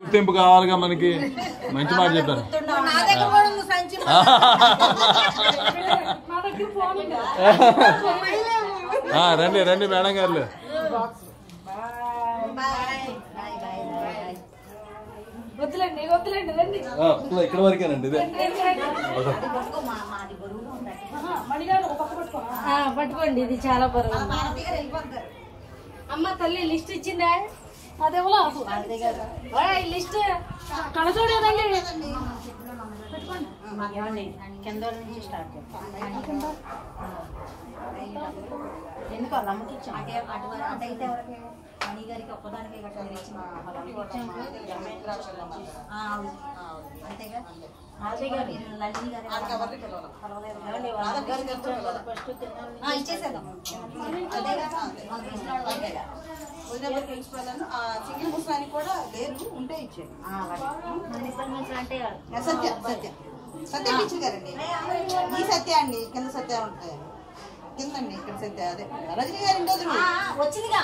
గుర్తింపు కావాలిగా మనకి. మంచి మాట చెప్పారు. రండి రండి మేడం గారు. ఇక్కడ వరకేనండి ఇదే. పట్టుకోండి, ఇది చాలా బరువు. అమ్మ తల్లి లిస్ట్ ఇచ్చిందా? అదేమో లిస్ట్ కళచూడేదండి. కింద నుంచి స్టార్ట్ ఎందుకు వాళ్ళ అమ్మకి అటైతే మణి గారికి ఒక్కదానికి అంతేగా. సింగిల్ ముసలానికి కూడా లేరు, ఉంటే ఇచ్చేది. సత్య సత్య సత్య టీచర్ గారండి. ఈ సత్య అండి, కింద సత్య ఉంటాయి కిందండి. ఇక్కడ సత్య అదే రజనీ గారి వచ్చిందిగా.